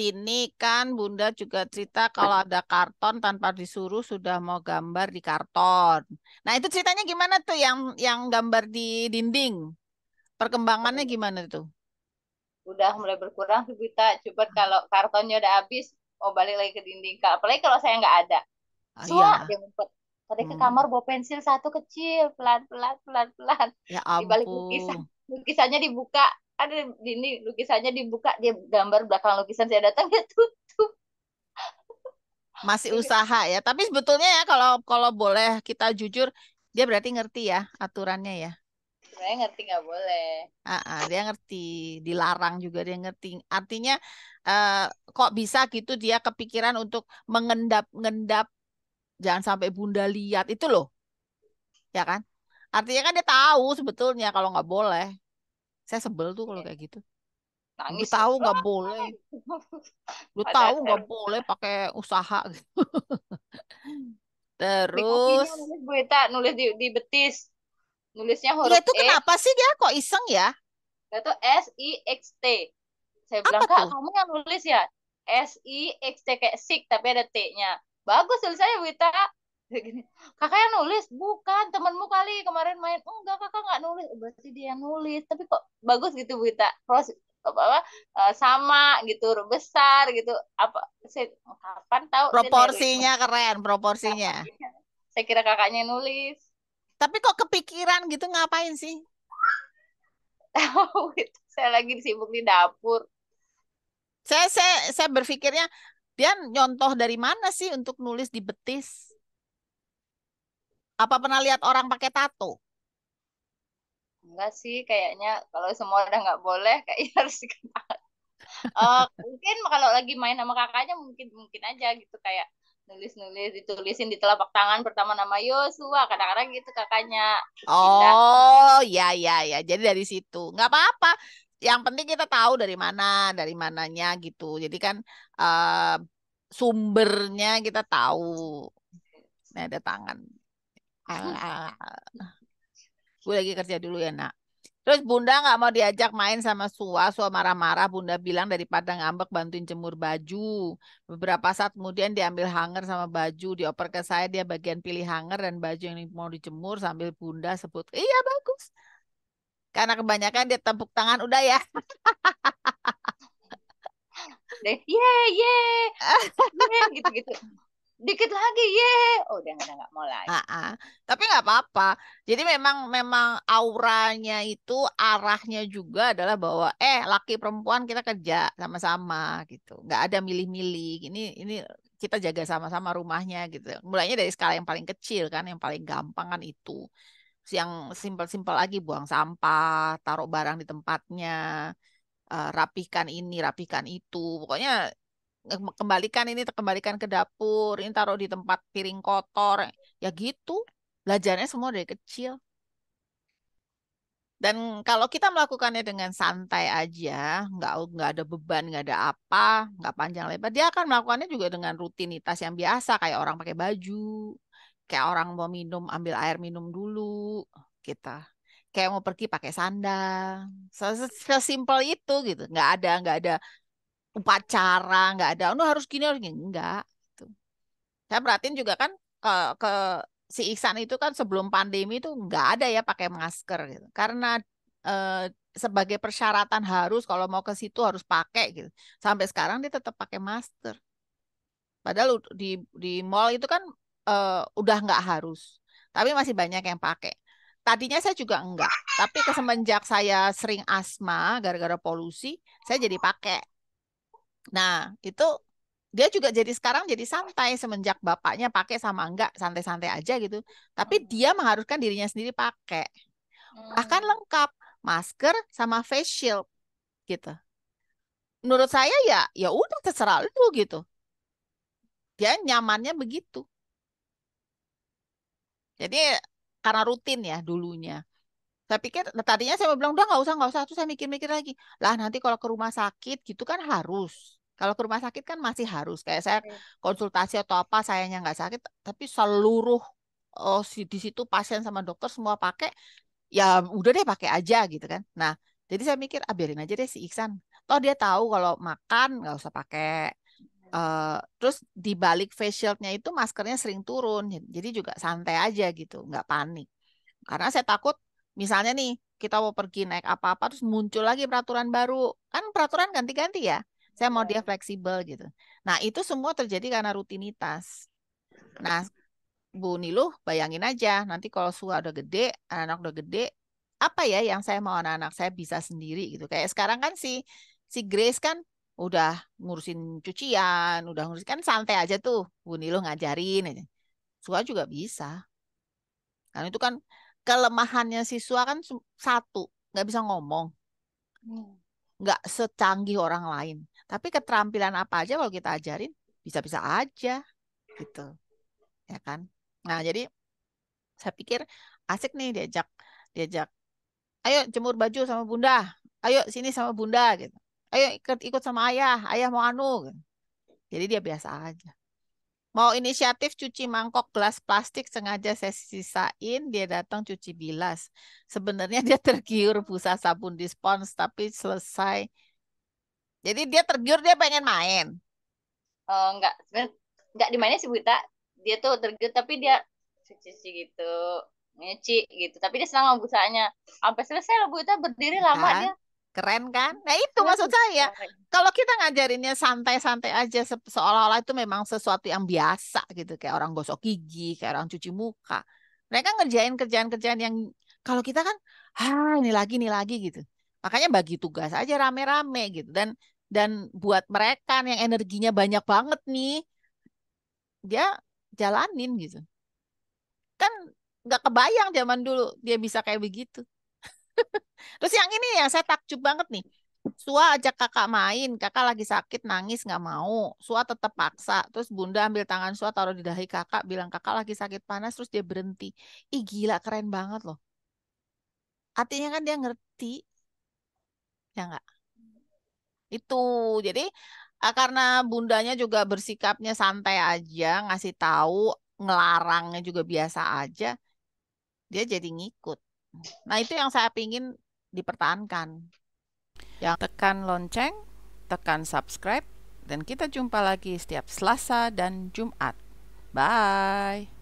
sini kan Bunda juga cerita kalau ada karton tanpa disuruh sudah mau gambar di karton. Nah, itu ceritanya gimana tuh yang gambar di dinding? Perkembangannya gimana tuh? Udah mulai berkurang tuh kita. Coba kalau kartonnya udah habis, mau balik lagi ke dinding. Kak. Apalagi kalau saya nggak ada. Ah, Suah, iya. dia ngumpet. Tadi ke Hmm. kamar bawa pensil satu kecil, pelan-pelan, pelan-pelan. Ya Di balik lukisan, ampun. lukisannya dibuka. Ada di ini, lukisannya dibuka. Dia gambar belakang lukisan saya datang, dia tutup. Masih usaha ya. Tapi sebetulnya ya kalau kalau boleh kita jujur, dia berarti ngerti ya aturannya ya. Sebenarnya ngerti nggak boleh. Dia ngerti, dilarang juga dia ngerti. Artinya eh, kok bisa gitu dia kepikiran untuk mengendap-ngendap jangan sampai Bunda lihat itu loh, ya kan? Artinya kan dia tahu sebetulnya kalau nggak boleh. Saya sebel tuh kalau kayak gitu. Lu Nangis tahu saya. nggak boleh, lu tahu Padahal saya nggak boleh pakai usaha gitu. di kakinya Terus, nulis Bu Eta, nulis di betis. Nulisnya ya huruf itu E, kenapa sih dia kok iseng ya? itu SIXT. Saya Apa bilang, Kak, tuh? kamu yang nulis ya? SIXT kayak sik, tapi ada T-nya. Bagus tulisannya, Wita. Gini, kakak yang nulis? Bukan, temenmu kali kemarin main. Enggak, kakak nggak nulis. Berarti dia yang nulis. Tapi kok bagus gitu, Wita. Terus apa, sama gitu, huruf besar gitu. Apa? Saya, kapan tahu dia niruin. Proporsinya keren, proporsinya. Saya kira kakaknya yang nulis. Tapi kok kepikiran gitu ngapain sih? Saya lagi sibuk di dapur. Saya berpikirnya dia nyontoh dari mana sih untuk nulis di betis? Apa pernah lihat orang pakai tato? Enggak sih, kayaknya kalau semua udah nggak boleh, kayaknya harus diketahui. Mungkin kalau lagi main sama kakaknya mungkin mungkin aja gitu kayak nulis-nulis ditulisin di telapak tangan pertama nama Yosua kadang-kadang gitu kakaknya terus pindah. Oh, ya, ya, ya. Jadi dari situ. Nggak apa-apa. Yang penting kita tahu dari mananya gitu. Jadi kan eh, sumbernya kita tahu. Ini ada tangan. Ah, gue lagi kerja dulu ya, nak. Terus Bunda nggak mau diajak main sama Sua marah-marah. Bunda bilang daripada ngambek bantuin jemur baju. Beberapa saat kemudian diambil hanger sama baju. Dioper ke saya, dia bagian pilih hanger dan baju yang mau dijemur sambil Bunda sebut, iya bagus. Karena kebanyakan dia tepuk tangan, udah ya. Deh ye ye ye gitu-gitu dikit lagi ye oh udah nggak mau lagi. Ah, ah. Tapi nggak apa-apa. Jadi memang memang auranya itu arahnya juga adalah bahwa laki perempuan kita kerja sama-sama gitu. Nggak ada milih-milih. Ini kita jaga sama-sama rumahnya gitu. Mulainya dari skala yang paling kecil kan, yang paling gampang kan itu. Yang simpel-simpel lagi buang sampah, taruh barang di tempatnya, rapihkan ini, rapihkan itu. Pokoknya kembalikan ini, kembalikan ke dapur, ini taruh di tempat piring kotor. Ya gitu. Belajarnya semua dari kecil. Dan kalau kita melakukannya dengan santai aja, nggak ada beban, nggak ada apa, nggak panjang lebar, dia akan melakukannya juga dengan rutinitas yang biasa, kayak orang pakai baju, kayak orang mau minum, ambil air minum dulu, kita. Kayak mau pergi pakai sandal, sesimpel itu gitu. Nggak ada upacara, nggak ada, oh harus gini harus gini, enggak. Gitu. Saya perhatiin juga kan ke si Ihsan itu kan sebelum pandemi itu nggak ada ya pakai masker gitu. Karena eh, sebagai persyaratan harus kalau mau ke situ harus pakai gitu. Sampai sekarang dia tetap pakai masker. Padahal di mall itu kan udah nggak harus. Tapi masih banyak yang pakai. Tadinya saya juga enggak. Tapi kesemenjak saya sering asma gara-gara polusi, saya jadi pakai. Nah, itu dia juga jadi sekarang jadi santai semenjak bapaknya pakai sama enggak santai-santai aja gitu. Tapi dia mengharuskan dirinya sendiri pakai. Bahkan Hmm. lengkap masker sama face shield gitu. Menurut saya ya ya udah terserah lu gitu. Dia nyamannya begitu. Jadi karena rutin ya dulunya. Saya pikir tadinya saya mau bilang udah nggak usah. Terus saya mikir-mikir lagi. Lah nanti kalau ke rumah sakit gitu kan harus. Kalau ke rumah sakit kan masih harus. Kayak saya konsultasi atau apa sayanya nggak sakit, tapi seluruh di situ pasien sama dokter semua pakai, ya udah deh pakai aja gitu kan. Nah, jadi saya mikir, biarin aja deh si Iksan. Toh dia tahu kalau makan nggak usah pakai. Terus di balik face shieldnya itu maskernya sering turun, jadi juga santai aja gitu, nggak panik. Karena saya takut, misalnya nih kita mau pergi naik apa-apa, terus muncul lagi peraturan baru, kan peraturan ganti-ganti ya. Saya mau dia fleksibel gitu. Nah itu semua terjadi karena rutinitas. Nah Bu Niluh, bayangin aja, nanti kalau Sua udah gede, anak-anak udah gede, apa ya yang saya mau anak-anak saya bisa sendiri gitu. Kayak sekarang kan si si Grace kan udah ngurusin cucian, udah ngurusin kan santai aja tuh, Bu Niluh ngajarin aja. Sua juga bisa. Karena itu kan kelemahannya siswa kan satu, nggak bisa ngomong, Hmm. nggak secanggih orang lain. Tapi keterampilan apa aja kalau kita ajarin, bisa-bisa aja gitu, ya kan? Nah, jadi saya pikir asik nih diajak diajak, ayo jemur baju sama bunda, ayo sini sama bunda gitu, ayo ikut ikut sama ayah, ayah mau anu gitu. Jadi dia biasa aja. Mau inisiatif cuci mangkok gelas plastik sengaja saya sisain, dia datang cuci bilas. Sebenarnya dia tergiur busa sabun dispons, tapi selesai. Jadi dia tergiur, dia pengen main. Enggak, sebenarnya enggak dimainin sih Bu Ita. Dia tuh tergiur tapi dia cuci gitu, nyuci gitu. Tapi dia senang sama busanya. Sampai selesai loh Bu Ita, berdiri Ya lama kan? dia. Keren kan? Nah itu maksud Keren, saya. keren. Kalau kita ngajarinnya santai-santai aja, seolah-olah itu memang sesuatu yang biasa gitu. Kayak orang gosok gigi, kayak orang cuci muka. Mereka ngerjain kerjaan-kerjaan yang, kalau kita kan, ini lagi gitu. Makanya bagi tugas aja rame-rame gitu. Dan buat mereka yang energinya banyak banget nih, dia jalanin gitu. Kan nggak kebayang zaman dulu dia bisa kayak begitu. Terus yang ini ya saya takjub banget nih. Sua ajak kakak main, kakak lagi sakit nangis nggak mau. Sua tetap paksa. Terus bunda ambil tangan Sua taruh di dahi kakak, bilang kakak lagi sakit panas, terus dia berhenti. Ih gila keren banget loh. Artinya kan dia ngerti, ya nggak? Itu jadi karena bundanya juga bersikapnya santai aja, ngasih tahu, ngelarangnya juga biasa aja, dia jadi ngikut. Nah itu yang saya pingin dipertahankan. Yang tekan lonceng, tekan subscribe, dan kita jumpa lagi setiap Selasa dan Jumat. Bye.